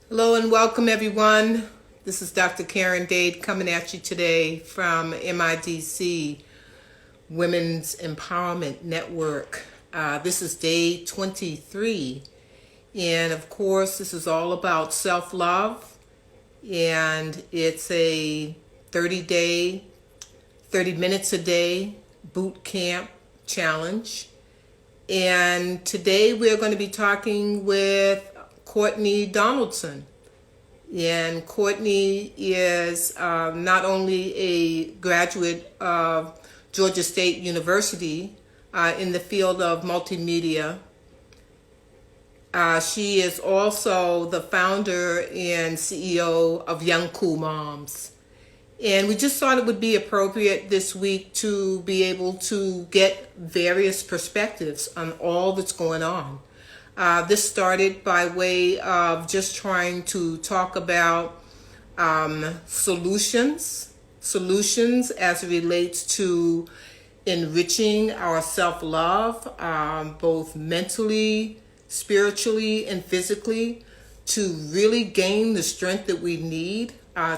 Hello and welcome everyone. This is Dr. Karen Dade coming at you today from MIDC Women's Empowerment Network. This is day 23, and of course this is all about self-love, and it's a 30 minutes a day boot camp challenge. And today we're going to be talking with Courtney Donaldson. And Courtney is not only a graduate of Georgia State University in the field of multimedia, she is also the founder and CEO of Young Cool Moms. And we just thought it would be appropriate this week to be able to get various perspectives on all that's going on. This started by way of just trying to talk about solutions as it relates to enriching our self-love, both mentally, spiritually, and physically, to really gain the strength that we need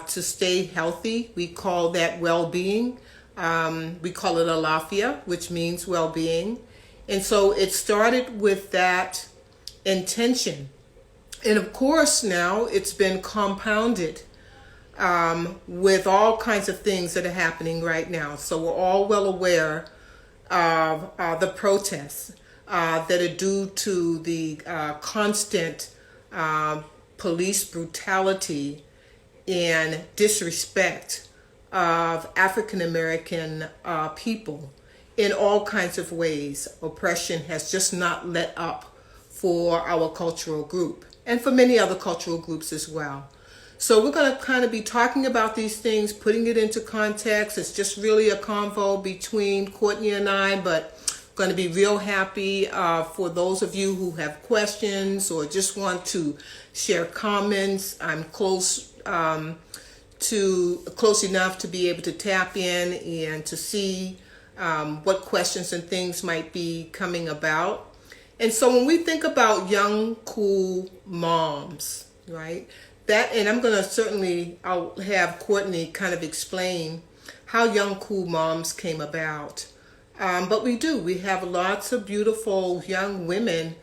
to stay healthy. We call that well-being. We call it alafia, which means well-being. And so it started with that intention. And of course now it's been compounded with all kinds of things that are happening right now. So we're all well aware of the protests that are due to the constant police brutality and disrespect of African American people in all kinds of ways. Oppression has just not let up for our cultural group and for many other cultural groups as well. So we're going to kind of be talking about these things, putting it into context. It's just really a convo between Courtney and I, but going to be real happy for those of you who have questions or just want to share comments. I'm close enough to be able to tap in and to see what questions and things might be coming about. And so when we think about young, cool moms, right, and I'm going to I'll have Courtney kind of explain how Young Cool Moms came about. But we have lots of beautiful young women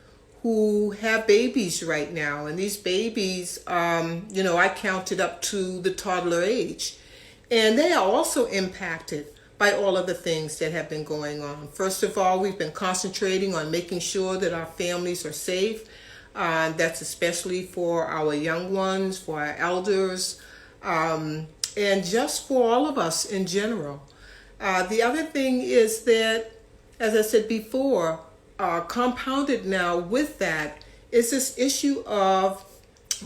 who have babies right now. And these babies, I counted up to the toddler age. And they are also impacted by all of the things that have been going on. First of all, we've been concentrating on making sure that our families are safe. That's especially for our young ones, for our elders, and just for all of us in general. The other thing is that, as I said before, compounded now with that is this issue of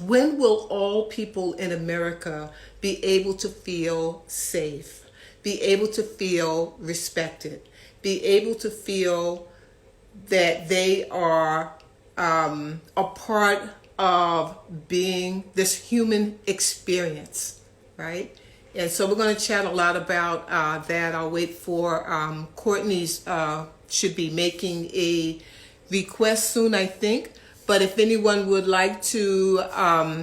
when will all people in America be able to feel safe? Be able to feel respected, be able to feel that they are a part of being this human experience, right? And so we're going to chat a lot about that. I'll wait for Courtney's should be making a request soon, I think. But if anyone would like to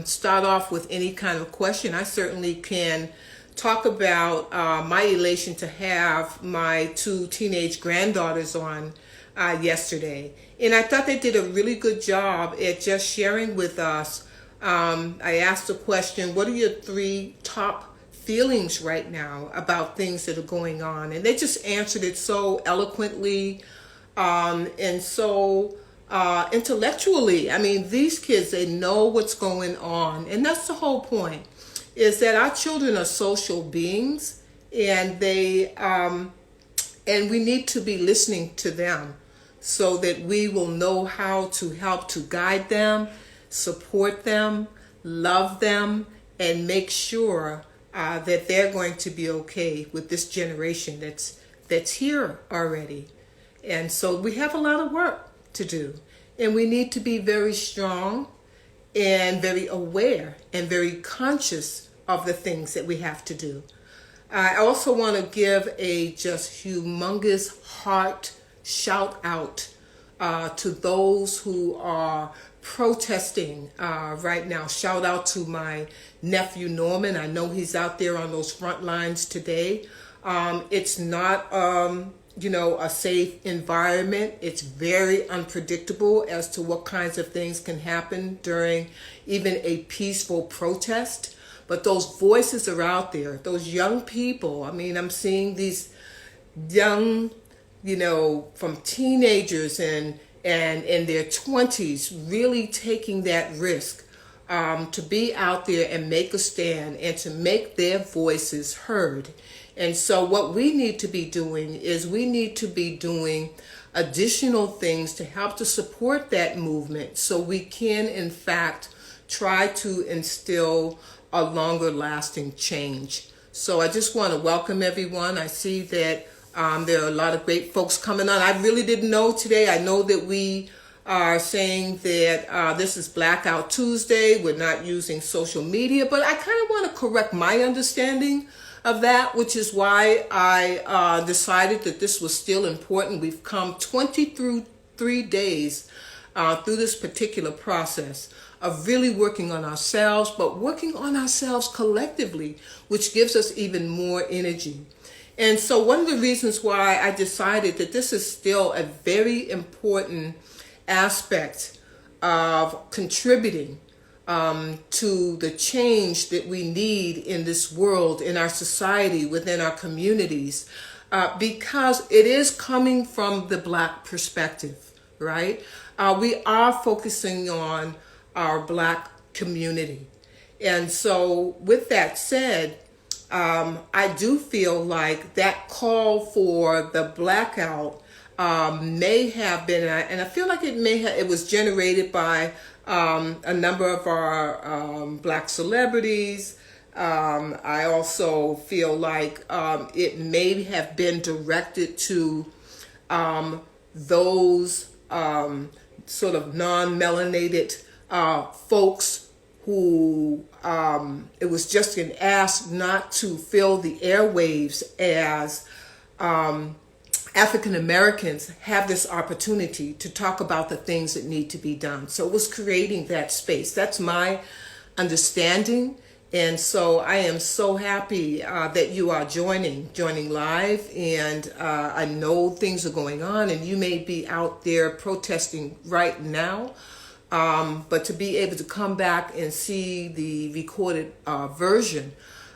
start off with any kind of question, I certainly can talk about my elation to have my two teenage granddaughters on yesterday. And I thought they did a really good job at just sharing with us. I asked the question, what are your 3 top feelings right now about things that are going on? And they just answered it so eloquently and so intellectually. I mean, these kids, they know what's going on. And that's the whole point, is that our children are social beings, and and we need to be listening to them so that we will know how to help to guide them, support them, love them, and make sure that they're going to be okay with this generation that's here already. And so we have a lot of work to do, and we need to be very strong and very aware and very conscious of the things that we have to do. I also want to give a just humongous heart shout out to those who are protesting right now. Shout out to my nephew Norman. I know he's out there on those front lines today. It's not, a safe environment. It's very unpredictable as to what kinds of things can happen during even a peaceful protest. But those voices are out there. Those young people. I mean, I'm seeing these young, from teenagers and in their 20s really taking that risk to be out there and make a stand and to make their voices heard. And so what we need to be doing is we need to be doing additional things to help to support that movement so we can, in fact, try to instill a longer lasting change. So I just want to welcome everyone. I see that there are a lot of great folks coming on. I really didn't know today. I know that we are saying that this is Blackout Tuesday. We're not using social media, but I kind of want to correct my understanding of that, which is why I decided that this was still important. We've come 23 days through this particular process of really working on ourselves, but working on ourselves collectively, which gives us even more energy. And so one of the reasons why I decided that this is still a very important aspect of contributing to the change that we need in this world, in our society, within our communities, because it is coming from the Black perspective, right? We are focusing on our Black community. And so with that said, I do feel like that call for the blackout may have been, and I feel like it was generated by a number of our Black celebrities. I also feel like it may have been directed to those sort of non-melanated folks who it was just an ask not to fill the airwaves as African Americans have this opportunity to talk about the things that need to be done. So it was creating that space. That's my understanding. And so I am so happy that you are joining live. And I know things are going on and you may be out there protesting right now. But to be able to come back and see the recorded version,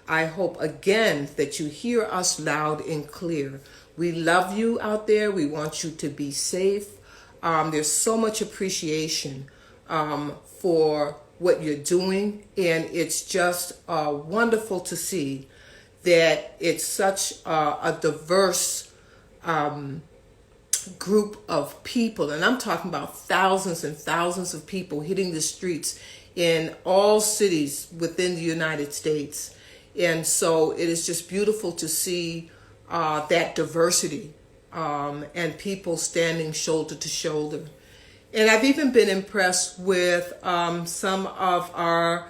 I hope again that you hear us loud and clear. We love you out there. We want you to be safe. There's so much appreciation for what you're doing, and it's just wonderful to see that it's such a diverse group of people, and I'm talking about thousands and thousands of people hitting the streets in all cities within the United States. And so it is just beautiful to see that diversity and people standing shoulder to shoulder. And I've even been impressed with some of our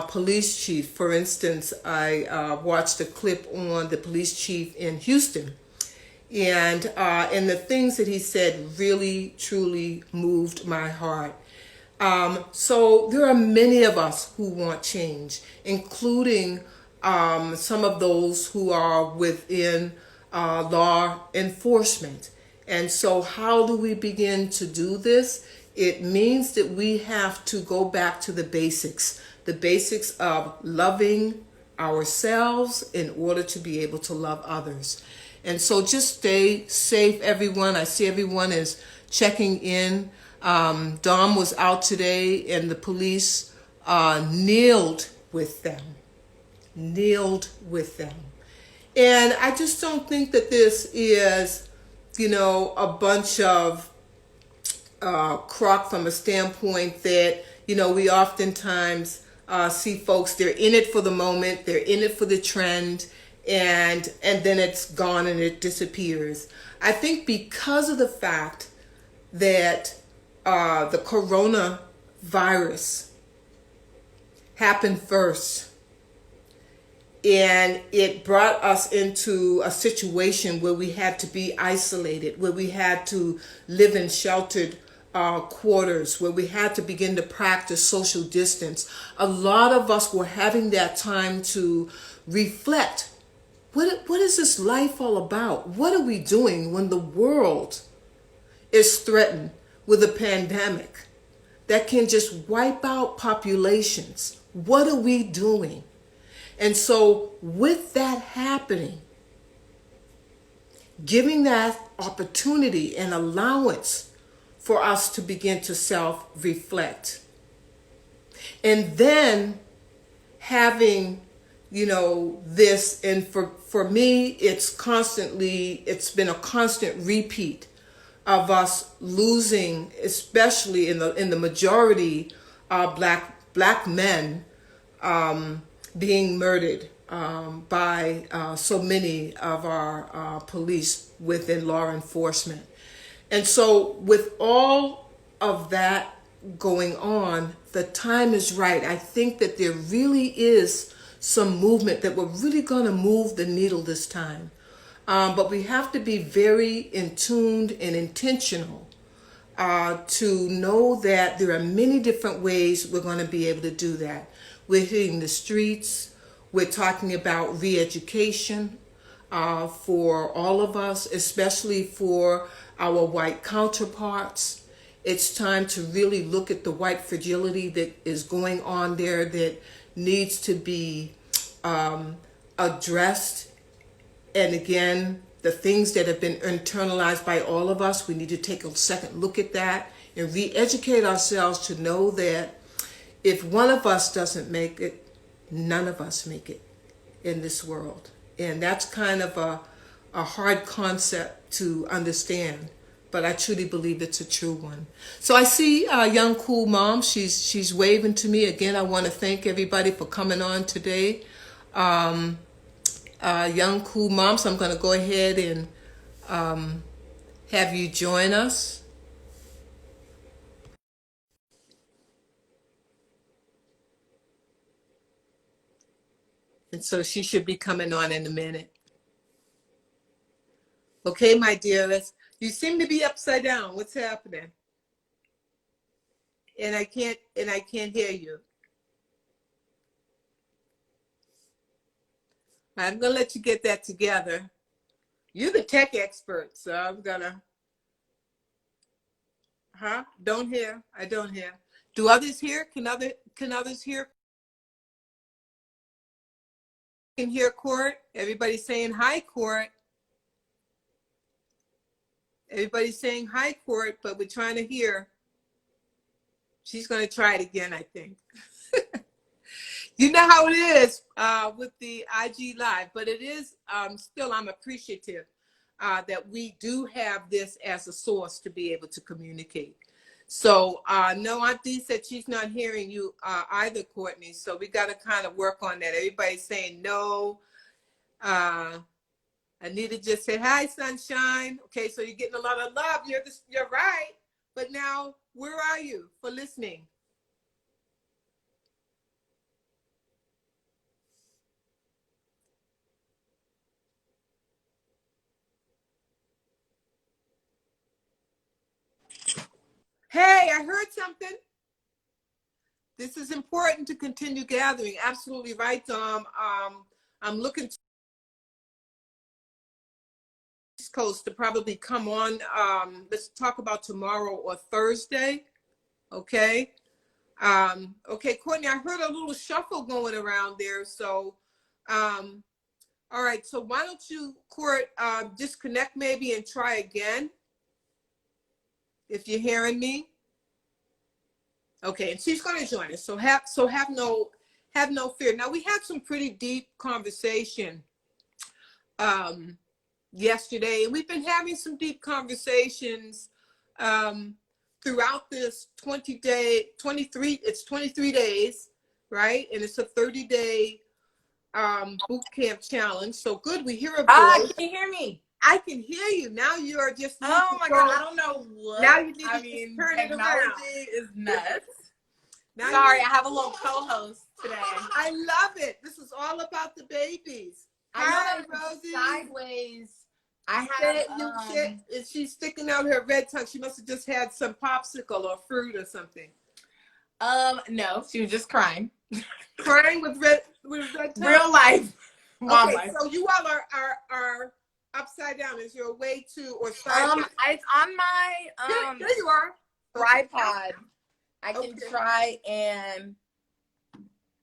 police chief. For instance, I watched a clip on the police chief in Houston. And the things that he said really, truly moved my heart. So there are many of us who want change, including some of those who are within law enforcement. And so how do we begin to do this? It means that we have to go back to the basics of loving ourselves in order to be able to love others. And so just stay safe, everyone. I see everyone is checking in. Dom was out today and the police kneeled with them. And I just don't think that this is, a bunch of crock from a standpoint that, we oftentimes see folks, they're in it for the moment, they're in it for the trend, and then it's gone and it disappears. I think because of the fact that the coronavirus happened first, and it brought us into a situation where we had to be isolated, where we had to live in sheltered quarters where we had to begin to practice social distance, a lot of us were having that time to reflect. What is this life all about? What are we doing when the world is threatened with a pandemic that can just wipe out populations? What are we doing? And so with that happening, giving that opportunity and allowance for us to begin to self-reflect. And then having, this, and for me, it's been a constant repeat of us losing, especially in the majority of black men being murdered by so many of our police within law enforcement. And so with all of that going on, the time is right. I think that there really is some movement that we're really going to move the needle this time. But we have to be very in tuned and intentional to know that there are many different ways we're going to be able to do that. We're hitting the streets. We're talking about re-education for all of us, especially for our white counterparts. It's time to really look at the white fragility that is going on there that needs to be addressed. And again, the things that have been internalized by all of us, we need to take a second look at that and re-educate ourselves to know that if one of us doesn't make it, none of us make it in this world. And that's kind of a hard concept to understand, but I truly believe it's a true one. So I see young cool mom. She's waving to me. Again, I want to thank everybody for coming on today. Young cool mom, so I'm going to go ahead and have you join us. And so she should be coming on in a minute. Okay, my dear, you seem to be upside down. What's happening? And I can't hear you. I'm gonna let you get that together. You're the tech expert, so I'm gonna. Don't hear. I don't hear. Do others hear? Can others hear? Can hear Court? Everybody's saying hi, Court. Everybody's saying hi, Court, but we're trying to hear. She's going to try it again, I think. You know how it is with the IG Live, but it is still, I'm appreciative that we do have this as a source to be able to communicate. So no, Auntie said she's not hearing you either, Courtney. So we got to kind of work on that. Everybody's saying no. Anita just said, hi, sunshine. Okay, so you're getting a lot of love. You're right. But now, where are you for listening? Hey, I heard something. This is important to continue gathering. Absolutely right, Dom. I'm looking to the East Coast to probably come on. Let's talk about tomorrow or Thursday. Okay. Okay, Courtney, I heard a little shuffle going around there. So, all right. So why don't you, Court, disconnect maybe and try again if you're hearing me. Okay, and she's going to join us. So have no fear. Now we had some pretty deep conversation yesterday, and we've been having some deep conversations throughout this 23 days, right? And it's a 30-day boot camp challenge. So good, we hear a voice. Can you hear me? I can hear you. Now you are just. Oh my God, I don't know what. Now you need to turn it around. Technology is nuts. Now Sorry, I have a little co-host today. I love it. This is all about the babies. Hi, Rosie. Sideways. I You have said is she sticking out her red tongue? She must have just had some popsicle or fruit or something. no, she was just crying. Crying with red tongue. Real life. Mom Okay, life. so you all are upside down. Is your way to or side? It's on my There you are. tripod. I can Okay. try and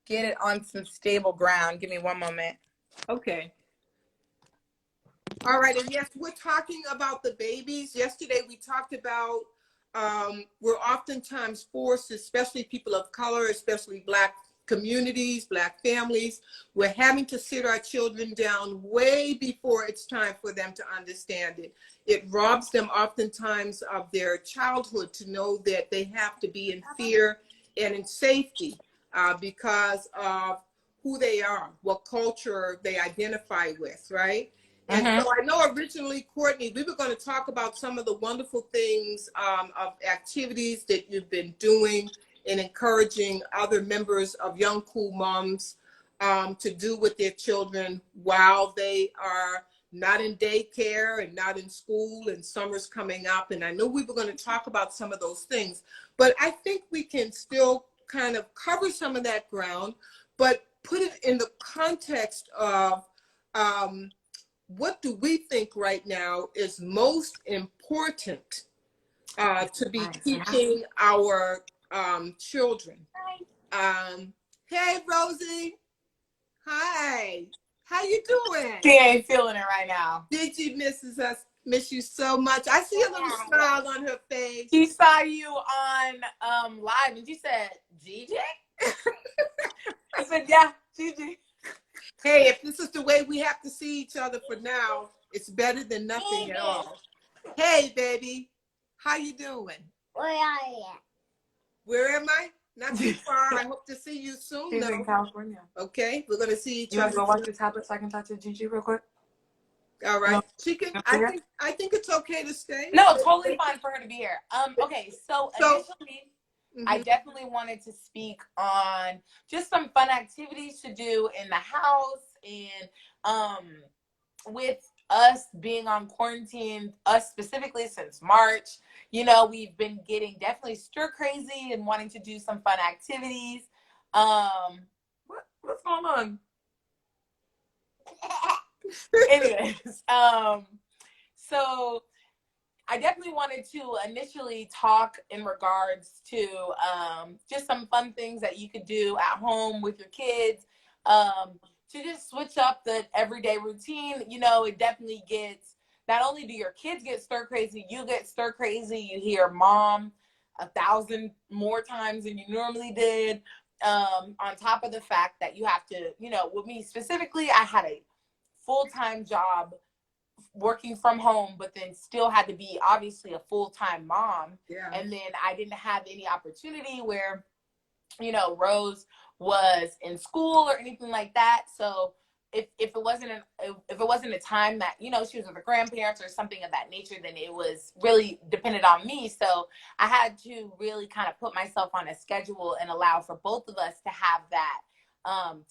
get it on some stable ground. Give me one moment. Okay. All right, and yes, we're talking about the babies. Yesterday we talked about we're oftentimes forced, especially people of color, especially Black communities, Black families, we're having to sit our children down way before it's time for them to understand it. It robs them oftentimes of their childhood to know that they have to be in fear and in safety because of who they are, what culture they identify with, right? And so I know originally, Courtney, we were going to talk about some of the wonderful things of activities that you've been doing and encouraging other members of Young Cool Moms to do with their children while they are not in daycare and not in school and summer's coming up. And I know we were going to talk about some of those things, but I think we can still kind of cover some of that ground, but put it in the context of what do we think right now is most important to be teaching our children? Hey, Rosie. Hi. How you doing? She ain't feeling it right now. Did you miss you so much? I see a little smile on her face. She saw you on live and she said, GJ? I said, yeah, GJ. Hey, if this is the way we have to see each other for now, it's better than nothing at all. Hey, baby. How you doing? Where are you? Where am I? Not too far. I hope to see you soon, She's though. in California. Okay, we're gonna see each You other. guys go watch the tablet so I can talk to Gigi real quick? All right. No. She can. I think it's okay to stay. No, totally fine for her to be here. Okay, so initially, I definitely wanted to speak on just some fun activities to do in the house and with us being on quarantine, us specifically since March, you know, we've been getting definitely stir crazy and wanting to do some fun activities. What's going on? Anyways, so I definitely wanted to initially talk in regards to just some fun things that you could do at home with your kids to just switch up the everyday routine. You know, it definitely gets, not only do your kids get stir crazy, you get stir crazy. You hear mom 1,000 more times than you normally did. On top of the fact that you have to, you know, with me specifically, I had a full-time job working from home, but then still had to be obviously a full-time mom. Yeah. And then I didn't have any opportunity where, you know, Rose was in school or anything like that. So if it wasn't a time that, you know, she was with her grandparents or something of that nature, then it was really dependent on me. So I had to really kind of put myself on a schedule and allow for both of us to have that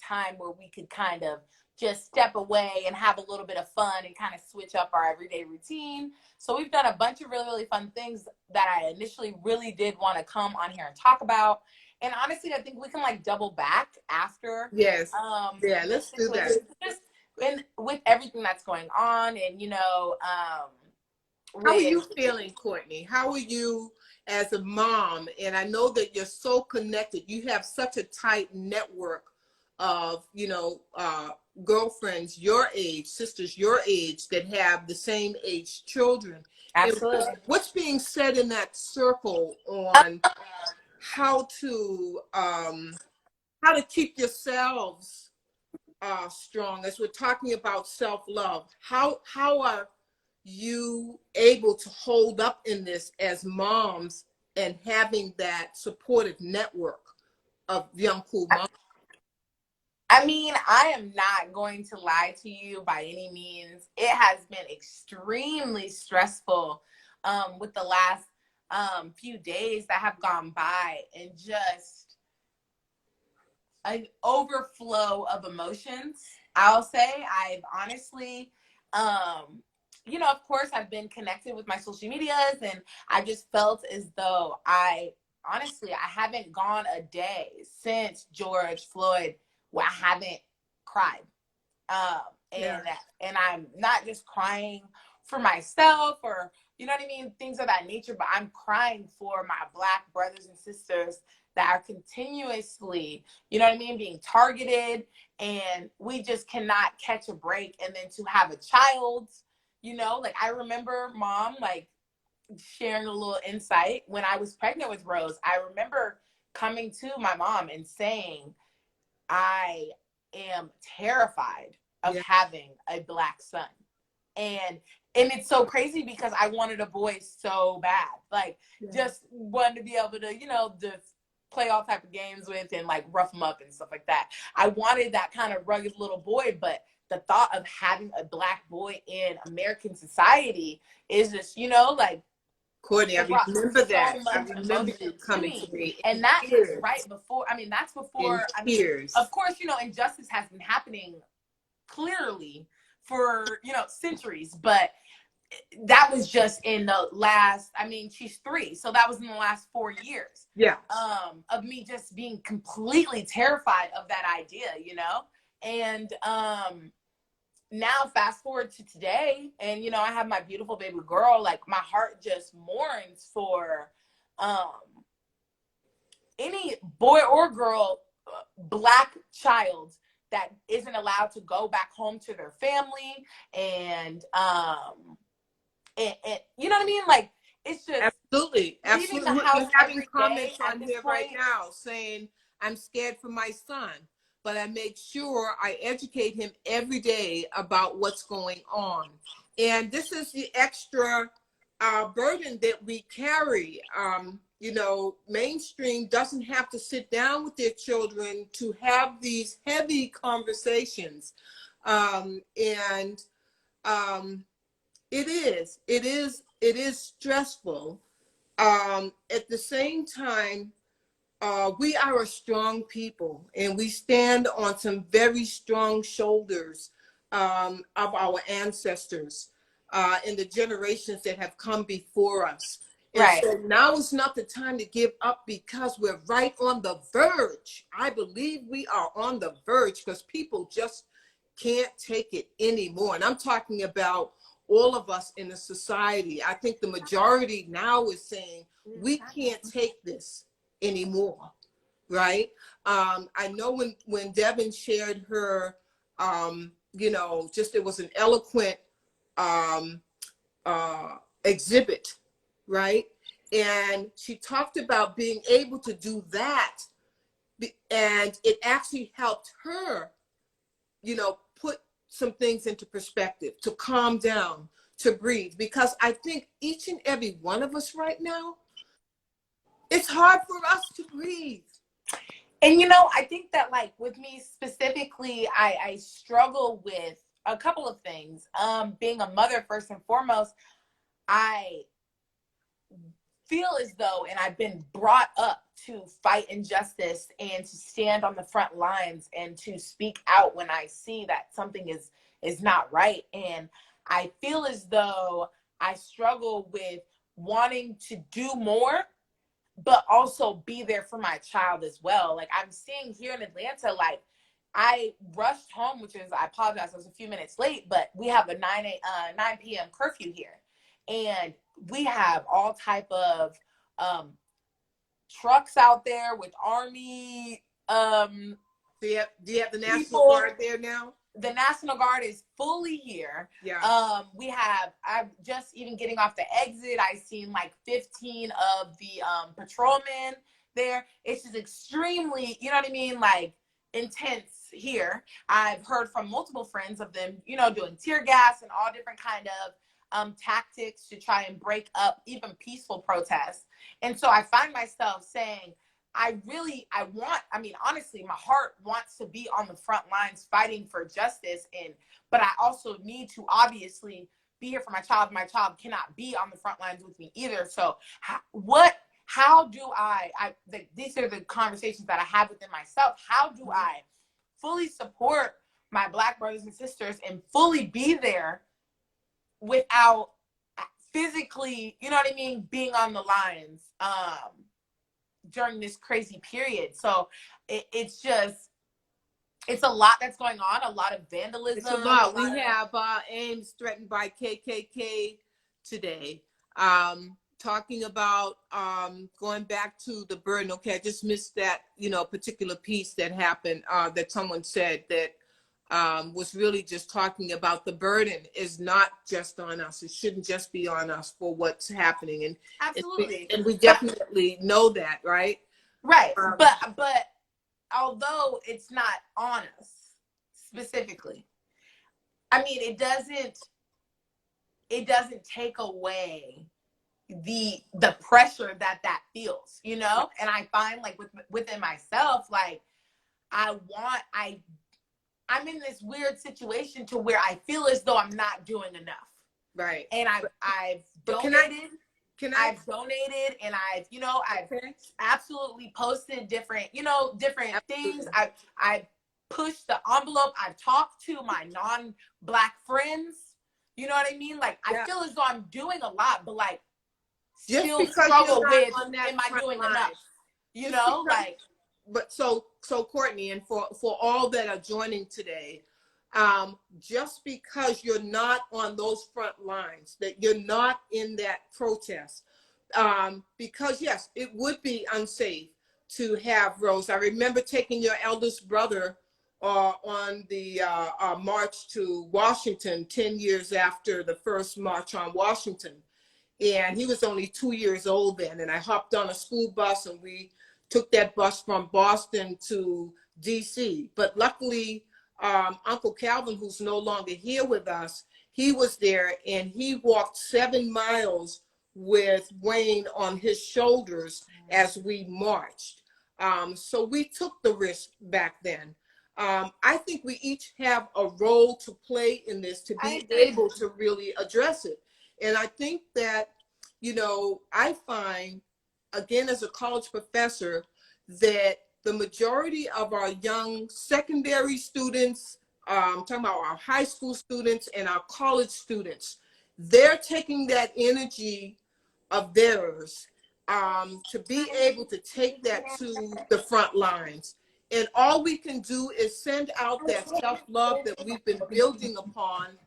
time where we could kind of just step away and have a little bit of fun and kind of switch up our everyday routine. So we've done a bunch of really, really fun things that I initially really did want to come on here and talk about. And honestly, I think we can like double back after. Yes. Yeah, let's do that. Just with everything that's going on and, you know, how are you feeling, Courtney? How are you as a mom? And I know that you're so connected. You have such a tight network of, you know, girlfriends your age, sisters your age that have the same age children. Absolutely. And what's being said in that circle on how to keep yourselves strong as we're talking about self-love? How are you able to hold up in this as moms and having that supportive network of young cool moms? I mean, I am not going to lie to you by any means. It has been extremely stressful with the last few days that have gone by, and just an overflow of emotions. I'll say I've honestly you know, of course, I've been connected with my social medias, and I just felt as though honestly, I haven't gone a day since George Floyd where I haven't cried. Um, Yeah. and I'm not just crying for myself or, you know what I mean, things of that nature, but I'm crying for my Black brothers and sisters that are continuously, you know what I mean, being targeted, and we just cannot catch a break. And then to have a child, you know, like I remember mom, like, sharing a little insight when I was pregnant with Rose. I remember coming to my mom and saying, I am terrified of Yeah. having a Black son. And it's so crazy because I wanted a boy so bad. Like, Yeah. just wanted to be able to, you know, just play all type of games with and like rough them up and stuff like that. I wanted that kind of rugged little boy, but the thought of having a Black boy in American society is just, you know, like, Courtney, I it brought remember so that. I much remember you emotion to coming to me. me And in that is tears. right before, I mean, that's In before, I mean, tears. of course, you know, injustice has been happening clearly for, you know, centuries, but that was just in the last, I mean, she's 3, so that was in the last 4 years. Yeah. Of me just being completely terrified of that idea, you know? And now fast forward to today, and you know, I have my beautiful baby girl. Like, my heart just mourns for um any boy or girl, Black child that isn't allowed to go back home to their family, and you know what I mean? Like, it's just Absolutely. leaving the Absolutely. house You're having every day comments at on this here right point. now saying, I'm scared for my son, but I make sure I educate him every day about what's going on. And this is the extra burden that we carry. You know, mainstream doesn't have to sit down with their children to have these heavy conversations. And it is stressful. At the same time, we are a strong people, and we stand on some very strong shoulders of our ancestors and the generations that have come before us. And Right. so now is not the time to give up, because we're right on the verge. I believe we are on the verge because people just can't take it anymore. And I'm talking about all of us in the society. I think the majority now is saying we can't take this anymore, right? I know when Devin shared her, you know, just it was an eloquent um, exhibit, right? And she talked about being able to do that, and it actually helped her, you know, put some things into perspective, to calm down, to breathe. Because I think each and every one of us right now, it's hard for us to breathe. And you know, I think that, like, with me specifically, I struggle with a couple of things. Being a mother, first and foremost, I feel as though, and I've been brought up to fight injustice and to stand on the front lines and to speak out when I see that something is not right. And I feel as though I struggle with wanting to do more, but also be there for my child as well. Like, I'm seeing here in Atlanta, like, I rushed home, which is, I apologize, I was a few minutes late, but we have a 9 p.m. curfew here. And we have all type of trucks out there with Army Do you have the National people. Guard there now? The National Guard is fully here. Yeah. I'm just even getting off the exit, I seen like 15 of the patrolmen there. It's just extremely, you know what I mean, like, intense here. I've heard from multiple friends of them, you know, doing tear gas and all different kind of tactics to try and break up even peaceful protests. And so I find myself saying, I mean, honestly, my heart wants to be on the front lines fighting for justice. But I also need to obviously be here for my child. My child cannot be on the front lines with me either. So how do these are the conversations that I have within myself. How do I fully support my Black brothers and sisters and fully be there without physically, you know what I mean, being on the lines during this crazy period. So it's just, it's a lot that's going on, a lot of vandalism. It's a lot. We have Ames threatened by KKK today. Talking about going back to the burden. Okay, I just missed that, particular piece that happened, that someone said that was really just talking about the burden is not just on us. It shouldn't just be on us for what's happening. And absolutely. And we definitely know that, right? Right. But although it's not on us specifically, I mean, it doesn't take away the pressure that feels, And I find like within myself, like I'm in this weird situation to where I feel as though I'm not doing enough. Right. And I've donated. I've donated, and I've absolutely posted different things. I've pushed the envelope. I've talked to my non-Black friends. You know what I mean? Like, I feel as though I'm doing a lot, but like, still struggle with, am I doing enough? But so Courtney, and for all that are joining today, just because you're not on those front lines, that you're not in that protest, because yes, it would be unsafe to have rows. I remember taking your eldest brother on the march to Washington 10 years after the first march on Washington. And he was only 2 years old then. And I hopped on a school bus and we took that bus from Boston to DC. But luckily, Uncle Calvin, who's no longer here with us, he was there and he walked 7 miles with Wayne on his shoulders as we marched. So we took the risk back then. I think we each have a role to play in this to be able to really address it. And I think that, I find, again, as a college professor, that the majority of our young secondary students, talking about our high school students and our college students, they're taking that energy of theirs to be able to take that to the front lines. And all we can do is send out that self-love that we've been building upon,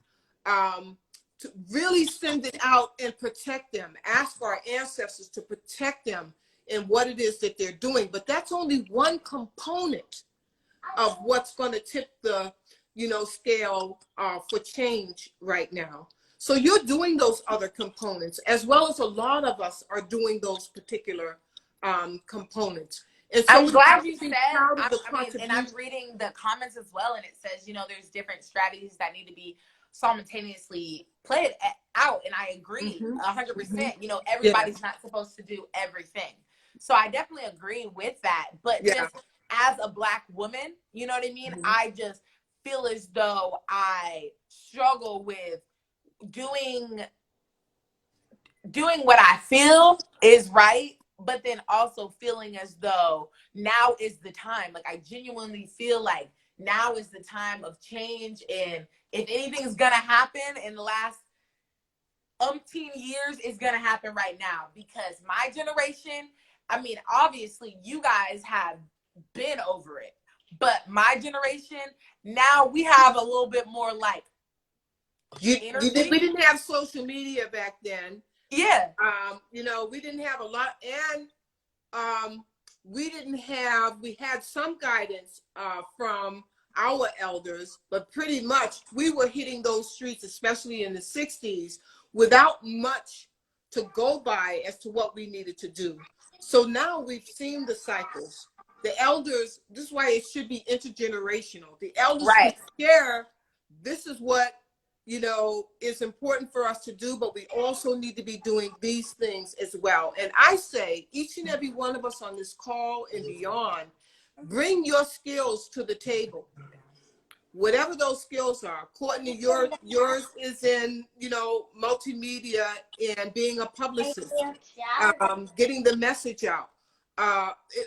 to really send it out and protect them. Ask our ancestors to protect them in what it is that they're doing. But that's only one component of what's going to tip the, scale for change right now. So you're doing those other components, as well as a lot of us are doing those particular components. And so I'm glad you said, and I'm reading the comments as well, and it says, there's different strategies that need to be simultaneously played out, and I agree 100%. Everybody's not supposed to do everything. So I definitely agree with that. But just as a Black woman, you know what I mean? I just feel as though I struggle with doing what I feel is right, but then also feeling as though now is the time. Like, I genuinely feel like now is the time of change. And if anything's going to happen in the last umpteen years, it's going to happen right now. Because my generation, obviously you guys have been over it. But my generation, now we have a little bit more like we didn't have social media back then. Yeah. We didn't have a lot, and we had some guidance from our elders, but pretty much we were hitting those streets, especially in the 60s, without much to go by as to what we needed to do. So now we've seen the cycles. The elders, this is why it should be intergenerational. The elders can share, this is what, is important for us to do, but we also need to be doing these things as well. And I say, each and every one of us on this call and beyond, bring your skills to the table. Whatever those skills are. Courtney, yours is in, multimedia and being a publicist, getting the message out.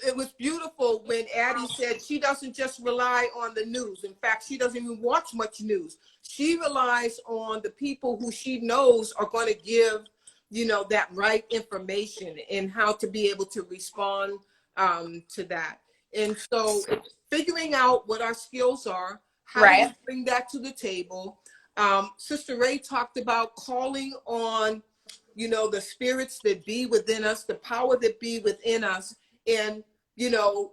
It was beautiful when Addie said she doesn't just rely on the news. In fact, she doesn't even watch much news. She relies on the people who she knows are going to give, you know, that right information and how to be able to respond to that. And so it's figuring out what our skills are, how do we bring that to the table. Sister Ray talked about calling on, you know, the spirits that be within us, the power that be within us. And, you know,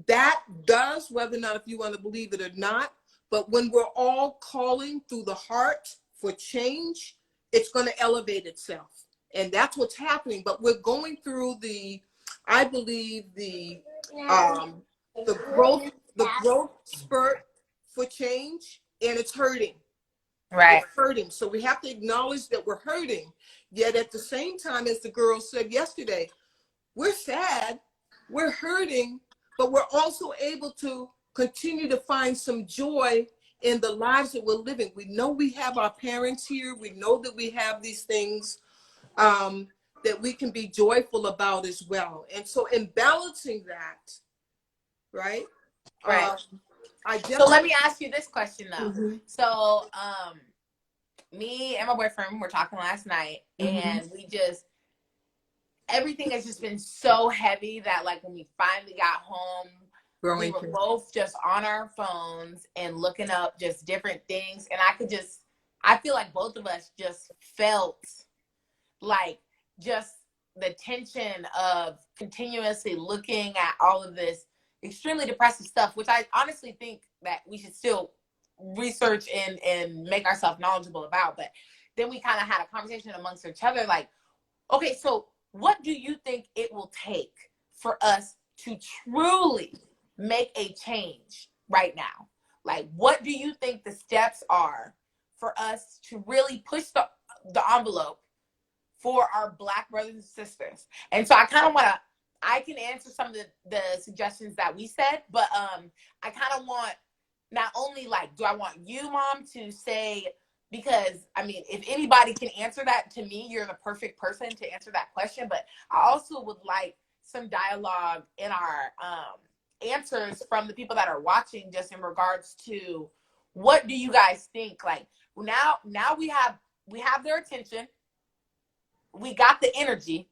that does, whether or not if you want to believe it or not, but when we're all calling through the heart for change, it's going to elevate itself. And that's what's happening. But we're going through I believe the growth spurt for change, and it's hurting. Right. It's hurting. So we have to acknowledge that we're hurting. Yet at the same time, as the girl said yesterday, we're sad, we're hurting, but we're also able to continue to find some joy in the lives that we're living. We know we have our parents here. We know that we have these things that we can be joyful about as well. And so in balancing that, right? Right. So let me ask you this question though. Mm-hmm. So me and my boyfriend were talking last night, and everything has just been so heavy that like when we finally got home, we were both just on our phones and looking up just different things. And I feel like both of us just felt like just the tension of continuously looking at all of this extremely depressive stuff, which I honestly think that we should still research and make ourselves knowledgeable about. But then we kind of had a conversation amongst each other like, okay, so what do you think it will take for us to truly make a change right now? Like, what do you think the steps are for us to really push the envelope for our Black brothers and sisters? And so I kind of I can answer some of the suggestions that we said, but I kind of want, not only like, do I want you, Mom, to say, because I mean, if anybody can answer that, to me, you're the perfect person to answer that question. But I also would like some dialogue in our answers from the people that are watching, just in regards to what do you guys think? Like now we have their attention. We got the energy.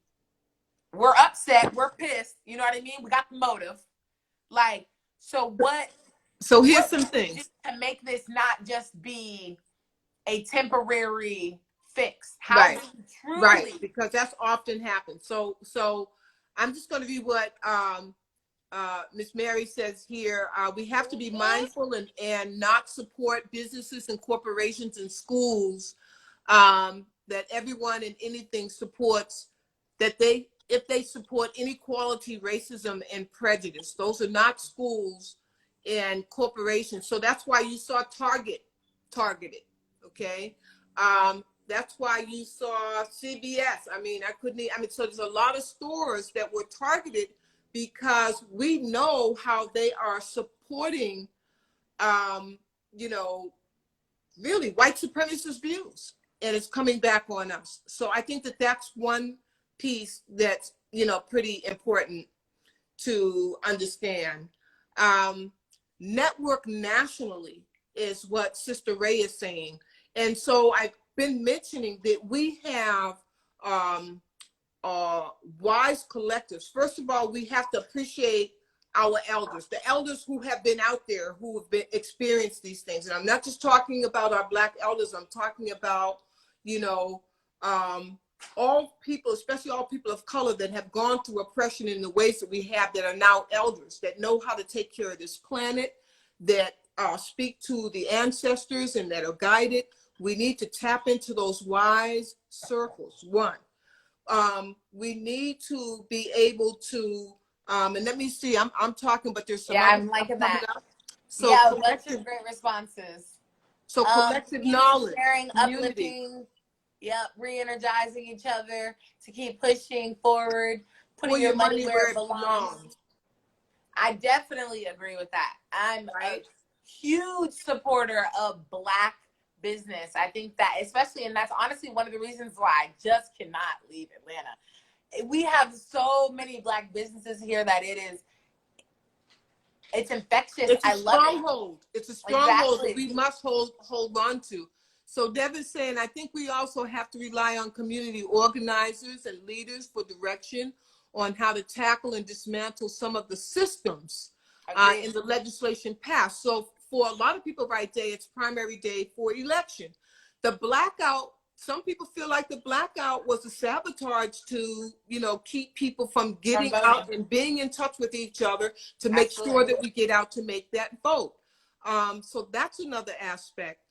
We're upset. We're pissed. You know what I mean? We got the motive. Like, so what? So here's some things to make this not just be a temporary fix. How do you truly? Right, because that's often happens. So I'm just going to read what Miss Mary says here. We have to be mindful and not support businesses and corporations and schools that everyone and anything supports, if they support inequality, racism, and prejudice. Those are not schools and corporations. So that's why you saw targeted, okay? That's why you saw CBS. So there's a lot of stores that were targeted because we know how they are supporting, really white supremacist views, and it's coming back on us. So I think that that's one piece that's, pretty important to understand. Network nationally is what Sister Ray is saying. And so I've been mentioning that we have wise collectives. First of all, we have to appreciate our elders, the elders who have been out there, who have experienced these things. And I'm not just talking about our Black elders. I'm talking about, all people, especially all people of color that have gone through oppression in the ways that we have, that are now elders, that know how to take care of this planet, that speak to the ancestors and that are guided. We need to tap into those wise circles. One, we need to be able to, and let me see, I'm talking, but there's some. Yeah, I'm liking that. So yeah, bunch of great responses. So collective knowledge, sharing, community. Uplifting, re-energizing each other to keep pushing forward, putting your money where it belongs. I definitely agree with that. I'm a huge supporter of Black business. I think that, especially, and that's honestly one of the reasons why I just cannot leave Atlanta. We have so many Black businesses here that it is It's infectious. It's a I love it. stronghold. It's a stronghold that Exactly. we must hold on to. So Devin's saying, I think we also have to rely on community organizers and leaders for direction on how to tackle and dismantle some of the systems in the legislation passed. So for a lot of people right day, it's primary day for election. The blackout, some people feel like the blackout was a sabotage to, you know, keep people from getting out and being in touch with each other to make sure that we get out to make that vote. So that's another aspect.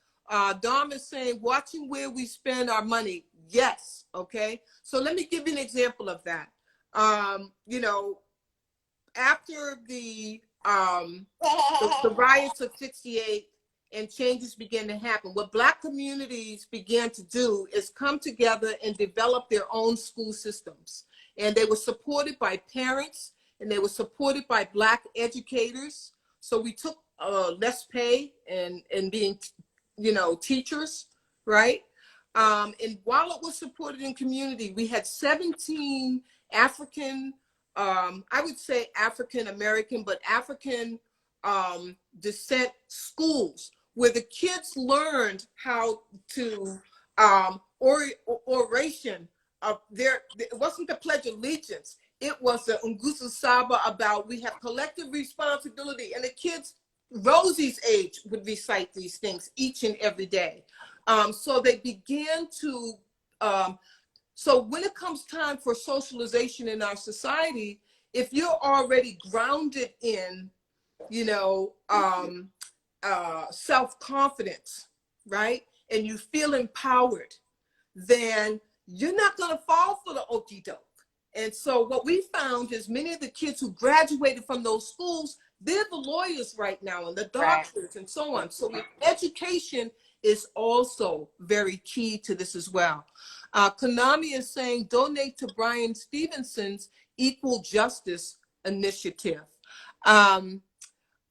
Dom is saying, watching where we spend our money. Yes. Okay. So let me give you an example of that. You know, after the riots of 68 and changes began to happen, what Black communities began to do is come together and develop their own school systems. And they were supported by parents and they were supported by Black educators. So we took less pay and being, you know, teachers, right? And while it was supported in community, we had 17 African, I would say African American, but African descent schools where the kids learned how to oration of it wasn't the Pledge of Allegiance. It was the Nguzo Saba about we have collective responsibility, and the kids Rosie's age would recite these things each and every day. So they began to, so when it comes time for socialization in our society, if you're already grounded in, you know, self-confidence, right? And you feel empowered, then you're not gonna fall for the okie doke. And so what we found is many of the kids who graduated from those schools, they're the lawyers right now and the doctors and so on. So education is also very key to this as well. Konami is saying, donate to Brian Stevenson's Equal Justice Initiative. I'm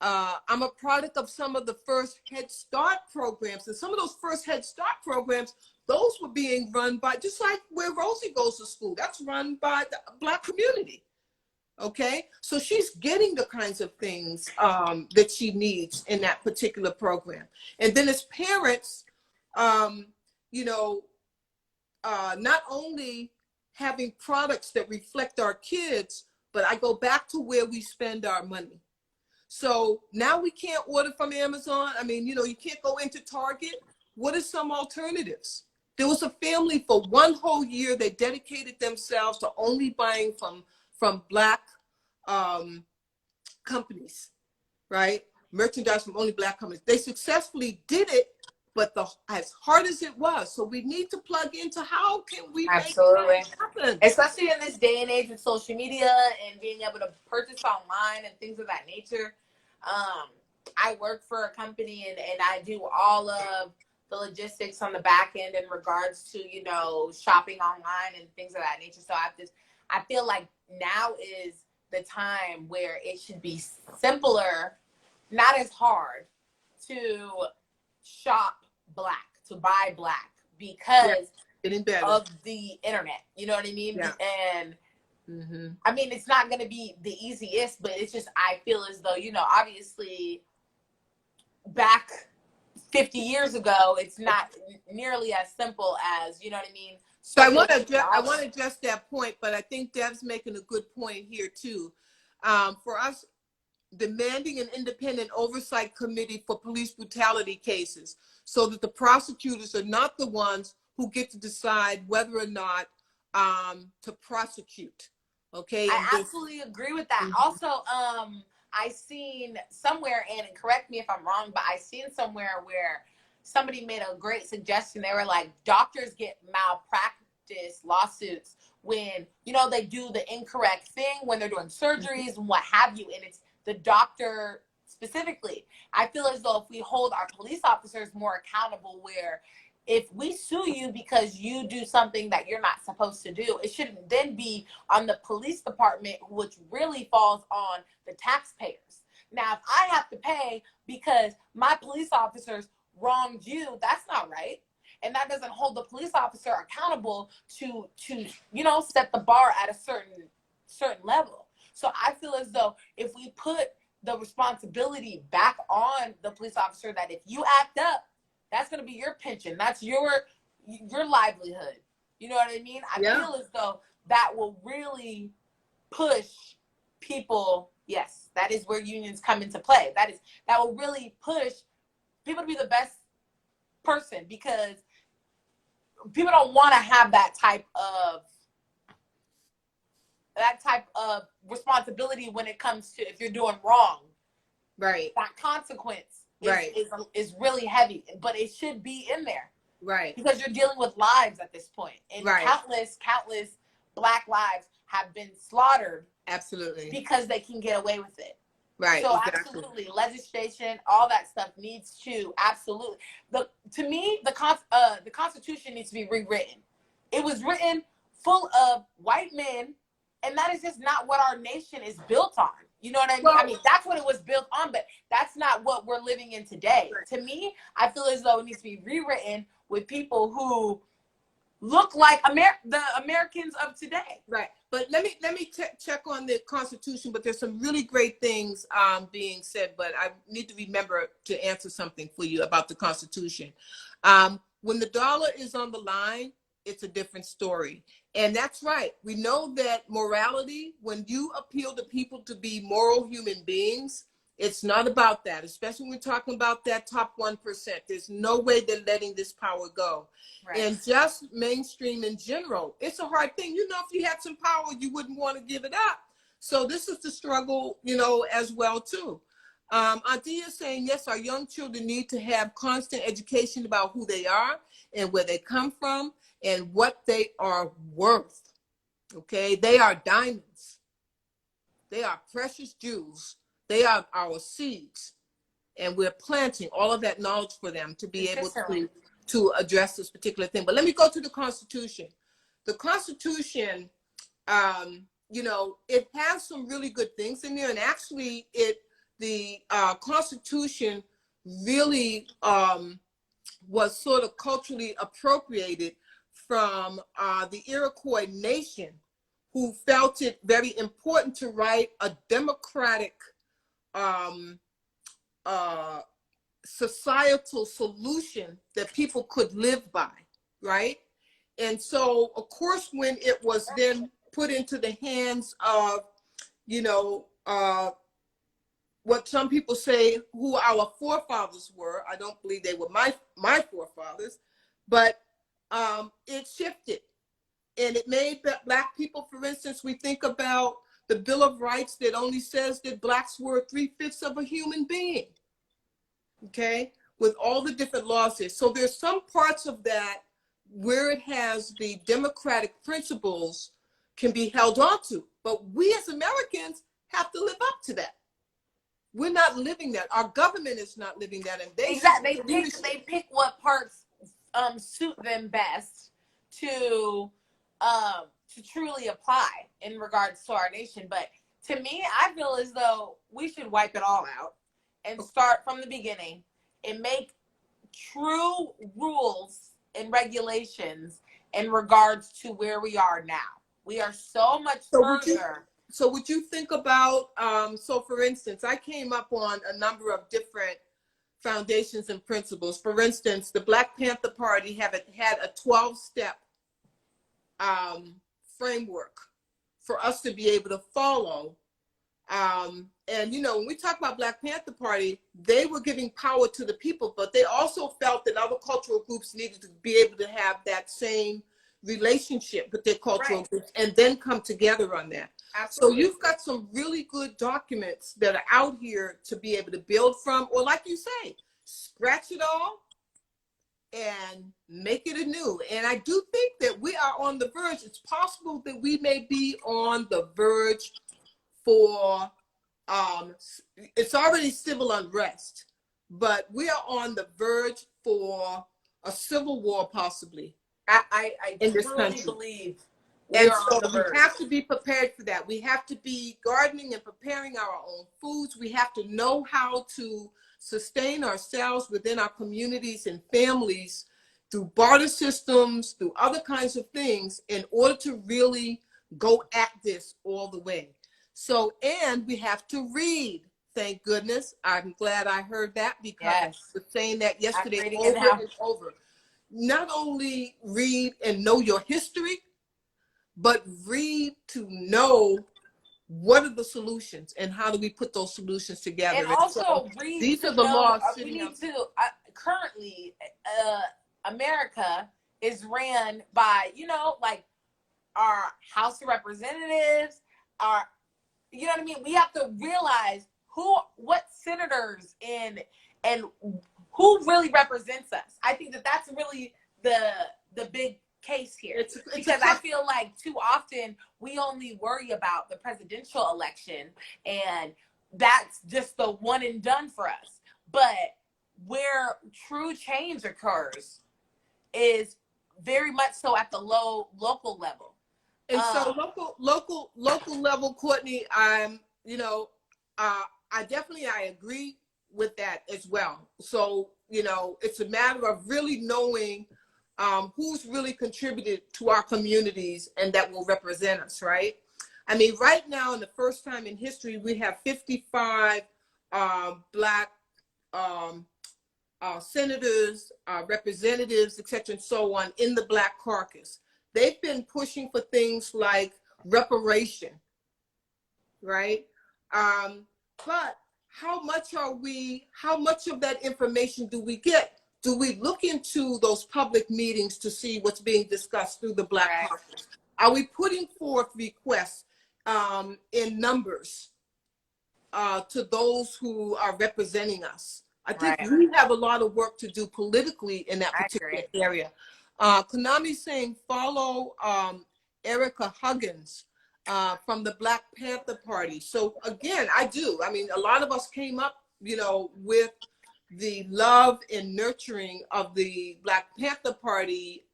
a product of some of the first Head Start programs, and some of those first Head Start programs, those were being run by, just like where Rosie goes to school, that's run by the Black community. Okay, so she's getting the kinds of things that she needs in that particular program. And then as parents, you know, not only having products that reflect our kids, but I go back to where we spend our money. So now we can't order from Amazon. I mean, you know, you can't go into Target. What are some alternatives? There was a family for one whole year. They dedicated themselves to only buying from Black companies, right? Merchandise from only Black companies. They successfully did it, but as hard as it was, so we need to plug into how can we make it happen? Especially in this day and age with social media and being able to purchase online and things of that nature. I work for a company and I do all of the logistics on the back end in regards to, you know, shopping online and things of that nature. So I feel like now is the time where it should be simpler, not as hard to shop Black, to buy Black because of the internet. You know what I mean? Yeah. And I mean, it's not going to be the easiest, but it's just, I feel as though, you know, obviously back 50 years ago, it's not nearly as simple as, you know what I mean? So I want to address that point, but I think Deb's making a good point here too. For us, demanding an independent oversight committee for police brutality cases so that the prosecutors are not the ones who get to decide whether or not to prosecute. Okay. I absolutely agree with that. Also, I seen somewhere, and correct me if I'm wrong, but I seen somewhere where somebody made a great suggestion. They were like, doctors get malpractice lawsuits when, you know, they do the incorrect thing when they're doing surgeries and what have you, and it's the doctor specifically. I feel as though if we hold our police officers more accountable, where if we sue you because you do something that you're not supposed to do, it shouldn't then be on the police department, which really falls on the taxpayers. Now, if I have to pay because my police officers wronged you, that's not right. And that doesn't hold the police officer accountable to you know, set the bar at a certain level. So I feel as though if we put the responsibility back on the police officer that if you act up, that's going to be your pension. That's your livelihood. You know what I mean? I feel as though that will really push people. Yes, that is where unions come into play. That will really push people to be the best person, because people don't want to have that type of responsibility when it comes to if you're doing wrong. Right. That consequence is really heavy, but it should be in there. Right. Because you're dealing with lives at this point. And countless Black lives have been slaughtered. Absolutely. Because they can get away with it. Right. So absolutely, legislation, all that stuff needs to absolutely. To me, the Constitution needs to be rewritten. It was written full of white men, and that is just not what our nation is built on. You know what I mean? Well, I mean, that's what it was built on, but that's not what we're living in today. Right. To me, I feel as though it needs to be rewritten with people who look like the Americans of today. Right. But let me check on the Constitution, but there's some really great things being said, but I need to remember to answer something for you about the Constitution. When the dollar is on the line, it's a different story. And that's right. We know that morality, when you appeal to people to be moral human beings, it's not about that, especially when we're talking about that top 1%. There's no way they're letting this power go. Right. And just mainstream in general, it's a hard thing. You know, if you had some power, you wouldn't want to give it up. So this is the struggle, you know, as well, too. Auntie is saying, yes, our young children need to have constant education about who they are and where they come from and what they are worth. Okay, they are diamonds. They are precious jewels. They are our seeds, and we're planting all of that knowledge for them to be able to address this particular thing. But let me go to the Constitution. The Constitution, you know, it has some really good things in there, and actually, the Constitution really was sort of culturally appropriated from the Iroquois nation, who felt it very important to write a democratic societal solution that people could live by, right? And so, of course, when it was then put into the hands of, you know, what some people say who our forefathers were, I don't believe they were my forefathers, but it shifted. And it made Black people, for instance, we think about the Bill of Rights that only says that Blacks were 3/5 of a human being, okay, with all the different laws there. So there's some parts of that where it has the democratic principles can be held on to. But we as Americans have to live up to that. We're not living that. Our government is not living that. And they pick what parts suit them best to truly apply in regards to our nation. But to me, I feel as though we should wipe it all out and start from the beginning and make true rules and regulations in regards to where we are now. We are so much further. So would you think about, so for instance, I came up on a number of different foundations and principles. For instance, the Black Panther Party had a 12-step framework for us to be able to follow. And, you know, when we talk about Black Panther Party, they were giving power to the people, but they also felt that other cultural groups needed to be able to have that same relationship with their cultural groups and then come together on that. Absolutely. So you've got some really good documents that are out here to be able to build from, or like you say, scratch it all and make it anew. And I do think that we are on the verge. It's possible that we may be on the verge for, it's already civil unrest, but we are on the verge for a civil war possibly. I in this country. Believe and so we have to be prepared for that. We have to be gardening and preparing our own foods. We have to know how to sustain ourselves within our communities and families through barter systems, through other kinds of things in order to really go at this all the way. So, and we have to read Thank goodness. I'm glad I heard that, because I Yes. was saying that I'm yesterday reading it over now. and over. Not only read and know your history, but read to know what are the solutions and how do we put those solutions together. And And so also read these are to the know, laws we sitting need up. to, currently, America is ran by, you know, like our House of Representatives, our, you know what I mean? We have to realize what senators and who really represents us. I think that that's really the big case here, because I feel like too often we only worry about the presidential election, and that's just the one and done for us. But where true change occurs is very much so at the local level. And so local level, Courtney, I definitely, I agree with that as well. So, it's a matter of really knowing who's really contributed to our communities and that will represent us, right? I mean, right now, in the first time in history, we have 55 Black senators, representatives, etc., and so on in the Black caucus. They've been pushing for things like reparation, right? But how much of that information do we get? Do we look into those public meetings to see what's being discussed through the Black caucus? Are we putting forth requests in numbers to those who are representing us? I think we have a lot of work to do politically in that particular area. Kanami's saying follow Erica Huggins from the Black Panther Party. So again, I do. I mean, a lot of us came up, with the love and nurturing of the Black Panther Party.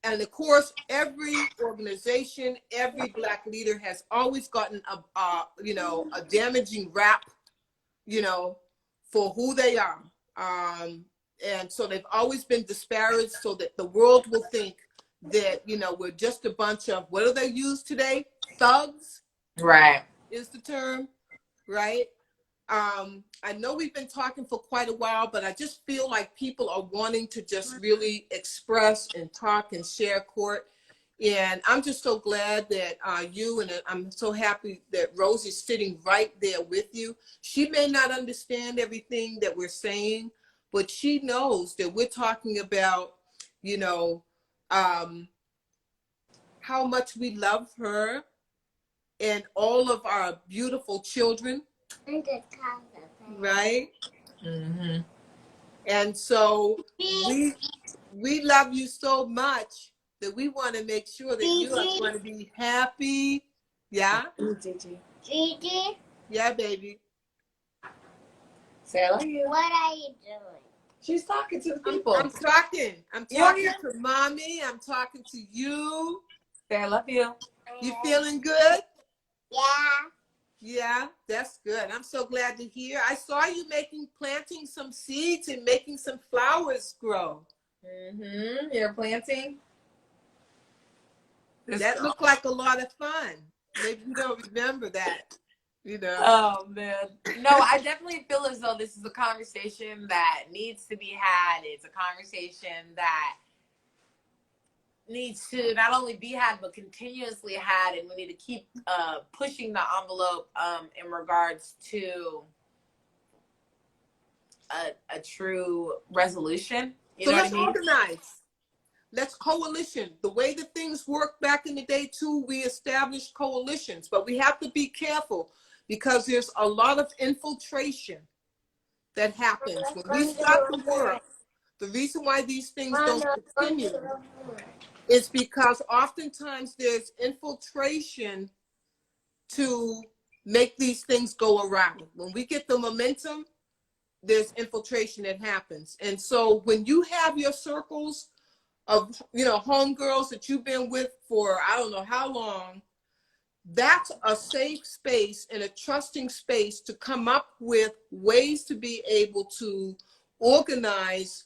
And of course, every organization, every Black leader has always gotten a damaging rap, for who they are. And so they've always been disparaged so that the world will think that, we're just a bunch of, what do they use today? Thugs. Right. Is the term, right? I know we've been talking for quite a while, but I just feel like people are wanting to just really express and talk and share, Court. And I'm just so glad that you, and I'm so happy that Rose is sitting right there with you. She may not understand everything that we're saying, but she knows that we're talking about, how much we love her and all of our beautiful children. Right? Mm-hmm. And so we love you so much that we want to make sure that you are going to be happy. Yeah? Gigi? Yeah, baby. Say I love you. What are you doing? She's talking to the people. I'm talking to mommy. I'm talking to you. Say I love you. You feeling good? Yeah. Yeah, that's good. I'm so glad to hear. I saw you planting some seeds and making some flowers grow. Mm-hmm. You're planting? That looked like a lot of fun. Maybe you don't remember that, Oh, man. No, I definitely feel as though this is a conversation that needs to be had. It's a conversation that needs to not only be had, but continuously had. And we need to keep pushing the envelope in regards to a true resolution. So let's organize. Let's coalition. The way that things worked back in the day too, we established coalitions, but we have to be careful because there's a lot of infiltration that happens when we start the work. The reason why these things don't continue is because oftentimes there's infiltration to make these things go around. When we get the momentum, there's infiltration that happens. And so when you have your circles of, homegirls that you've been with for, I don't know how long, that's a safe space and a trusting space to come up with ways to be able to organize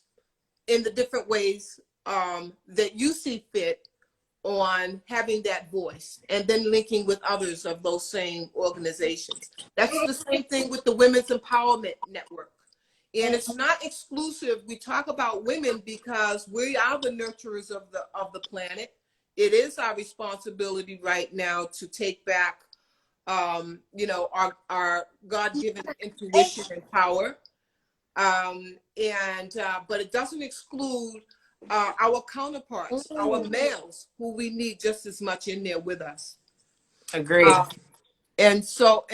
in the different ways that you see fit on having that voice and then linking with others of those same organizations. That's the same thing with the Women's Empowerment Network. And it's not exclusive. We talk about women because we are the nurturers of the planet. It is our responsibility right now to take back, you know, our God-given intuition and power. But it doesn't exclude our counterparts, our males, who we need just as much in there with us. Agreed. And so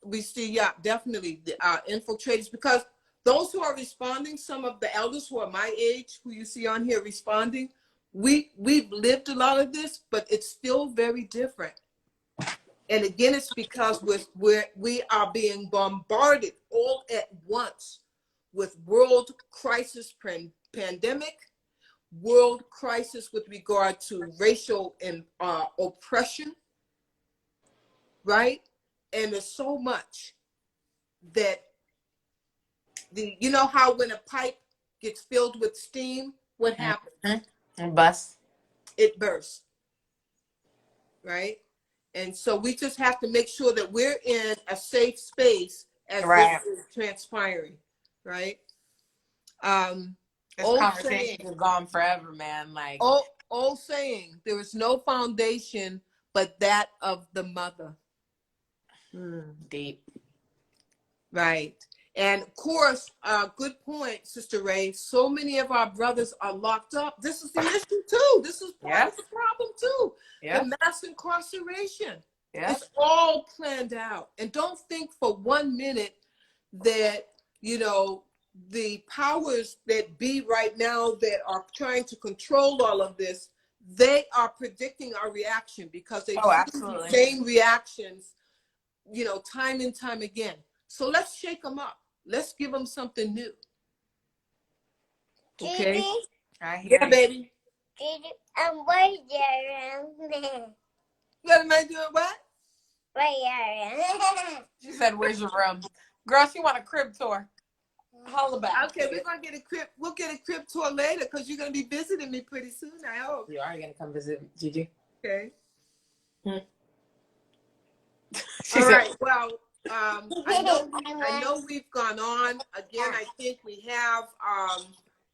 we see, yeah, definitely the infiltrators, because those who are responding, some of the elders who are my age, who you see on here responding, we've lived a lot of this, but it's still very different. And again, it's because we are being bombarded all at once with world crisis pandemic, world crisis with regard to racial and oppression, right? And there's so much that you know how when a pipe gets filled with steam, what happens? And bust. It bursts, right? And so we just have to make sure that we're in a safe space as this is transpiring, right? This conversation is gone forever, man. Like old saying, there is no foundation but that of the mother. Deep. Right. And of course, good point, Sister Ray. So many of our brothers are locked up. This is the issue too. This is part of the problem too. The mass incarceration. It's all planned out. And don't think for 1 minute that, you know, the powers that be right now that are trying to control all of this, they are predicting our reaction, because they've seen the same reactions, you know, time and time again. So let's shake them up. Let's give them something new. Okay? Yeah, baby. Where's your room? What am I doing? What? Where's your room? She said, "Where's your room, girl?" She want a crib tour. Holla back. Okay, we're gonna get a crib. We'll get a crib tour later, because you're gonna be visiting me pretty soon, I hope. You are gonna come visit Gigi. Okay. All right. Well, I know we've gone on. Again, I think we have,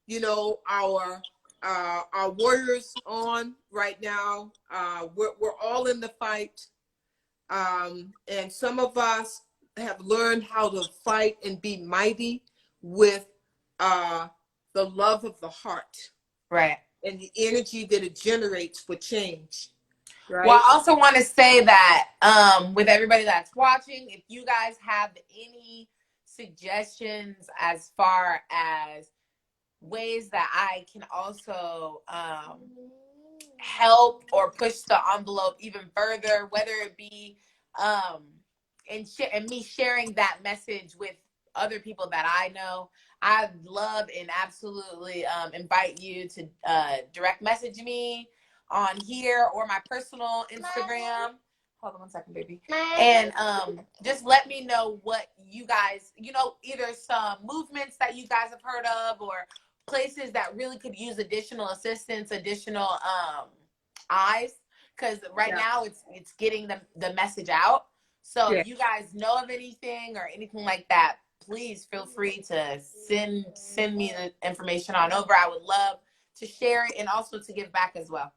you know, our warriors on right now. We're all in the fight, and some of us have learned how to fight and be mighty with the love of the heart, right, and the energy that it generates for change. Right. Well, I also want to say that with everybody that's watching, if you guys have any suggestions as far as ways that I can also help or push the envelope even further, whether it be and me sharing that message with other people that I know, I'd love and absolutely invite you to direct message me on here or my personal Instagram. Hold on 1 second, baby. And just let me know what you guys, you know, either some movements that you guys have heard of, or places that really could use additional assistance, additional eyes, because right now it's getting the message out. So if you guys know of anything or anything like that, please feel free to send me the information on over. I would love to share it and also to give back as well.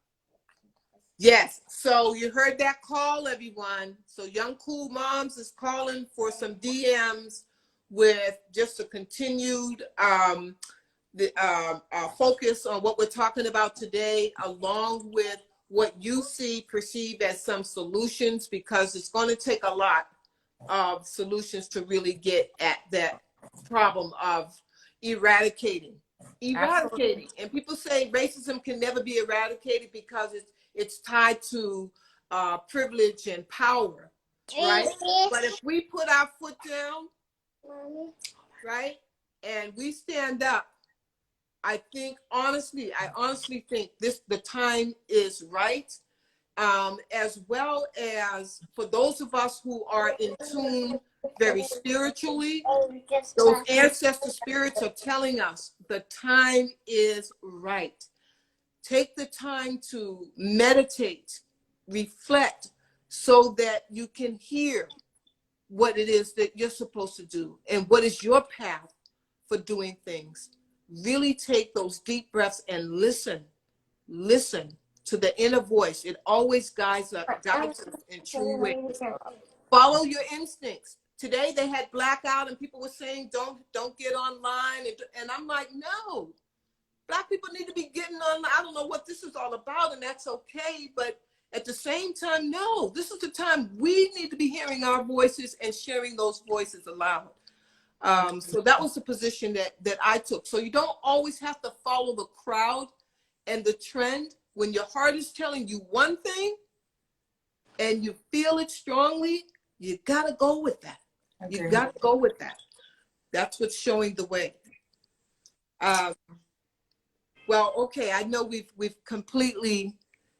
Yes. So you heard that call, everyone. So Young Cool Moms is calling for some DMs with just a continued focus on what we're talking about today, along with what you perceive as some solutions, because it's going to take a lot of solutions to really get at that problem of eradicating. Absolutely. And people say racism can never be eradicated because it's tied to privilege and power, right? But if we put our foot down, right, and we stand up, I honestly think the time is right. As well as for those of us who are in tune very spiritually, those ancestor spirits are telling us the time is right. Take the time to meditate, reflect, so that you can hear what it is that you're supposed to do and what is your path for doing things. Really take those deep breaths and listen. Listen to the inner voice. It always guides us in true ways. Follow your instincts. Today they had blackout and people were saying don't get online, and I'm like, no. Black people need to be getting on. I don't know what this is all about, and that's okay. But at the same time, no, this is the time we need to be hearing our voices and sharing those voices aloud. So that was the position that I took. So you don't always have to follow the crowd and the trend. When your heart is telling you one thing and you feel it strongly, you got to go with that. You got to go with that. That's what's showing the way. Well, okay, I know we've completely,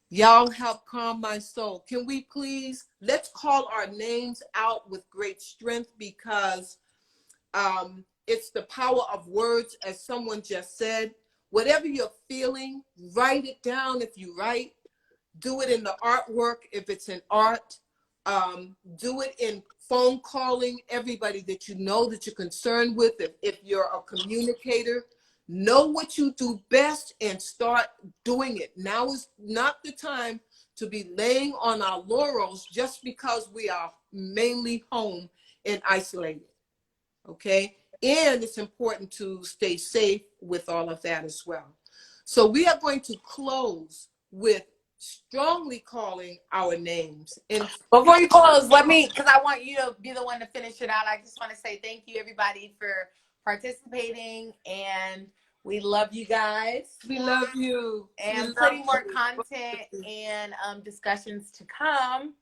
y'all help calm my soul. Can we please, let's call our names out with great strength, because it's the power of words, as someone just said. Whatever you're feeling, write it down if you write. Do it in the artwork if it's in art. Do it in phone calling everybody that you know that you're concerned with. If you're a communicator, know what you do best and start doing it. Now is not the time to be laying on our laurels just because we are mainly home and isolated. Okay? And it's important to stay safe with all of that as well. So we are going to close with strongly calling our names. And before you close, let me, because I want you to be the one to finish it out. I just want to say thank you, everybody, for participating, and we love you guys. We love you. And plenty more content and discussions to come.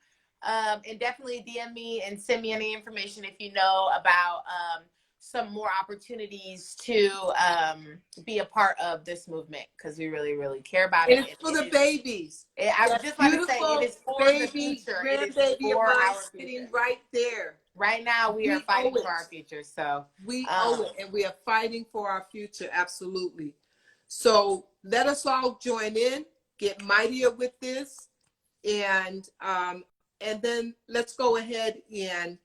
And definitely DM me and send me any information if you know about some more opportunities to be a part of this movement, because we really, really care about it. It's for the babies. I was just want to say, it is for the future. It is for our future. Sitting right there. Right now, we are fighting for our future. So we owe it, and we are fighting for our future. Absolutely. So let us all join in, get mightier with this, and then let's go ahead and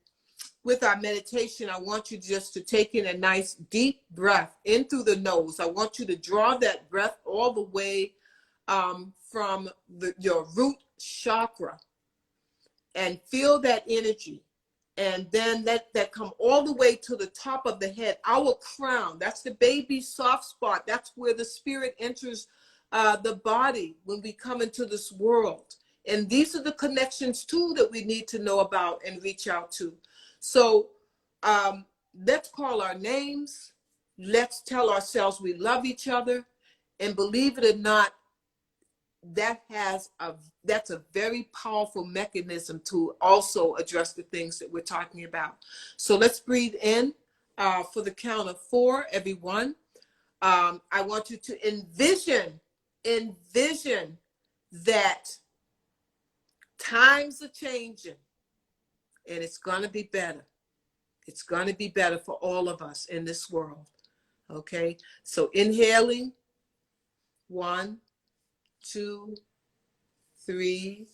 with our meditation, I want you just to take in a nice deep breath in through the nose. I want you to draw that breath all the way from your root chakra and feel that energy. And then let that come all the way to the top of the head, our crown. That's the baby soft spot. That's where the spirit enters the body when we come into this world. And these are the connections too that we need to know about and reach out to. So let's call our names. Let's tell ourselves we love each other. And believe it or not, that's a very powerful mechanism to also address the things that we're talking about. So let's breathe in for the count of 4, everyone. I want you to envision that times are changing, and it's going to be better. It's going to be better for all of us in this world. Okay, so inhaling, 1, 2, 3,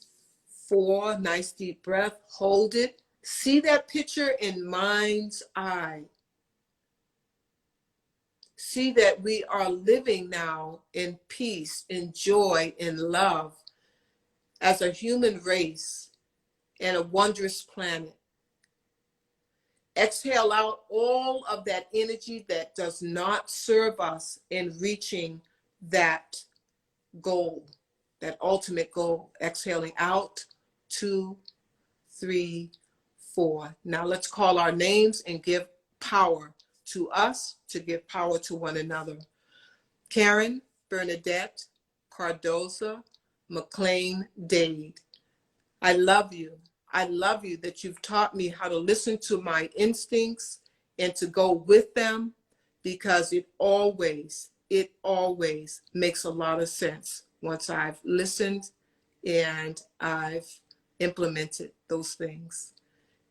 4, nice deep breath. Hold it. See that picture in mind's eye. See that we are living now in peace, in joy, in love as a human race and a wondrous planet. Exhale out all of that energy that does not serve us in reaching that goal, that ultimate goal. Exhaling out, 2, 3, 4. Now let's call our names and give power to us to give power to one another. Karen, Bernadette, Cardoza, McLean, Dade. I love you. I love you that you've taught me how to listen to my instincts and to go with them, because it always makes a lot of sense once I've listened and I've implemented those things.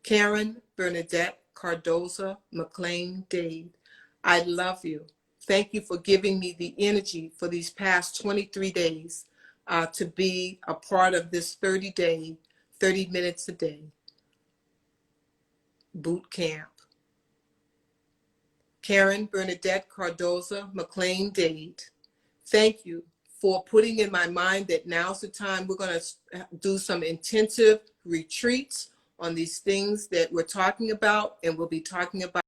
Karen, Bernadette, Cardoza, McLean, Dade, I love you. Thank you for giving me the energy for these past 23 days to be a part of this 30-day, 30 minutes a day boot camp. Karen Bernadette Cardoza, McLean, Dade. Thank you for putting in my mind that now's the time we're going to do some intensive retreats on these things that we're talking about, and we'll be talking about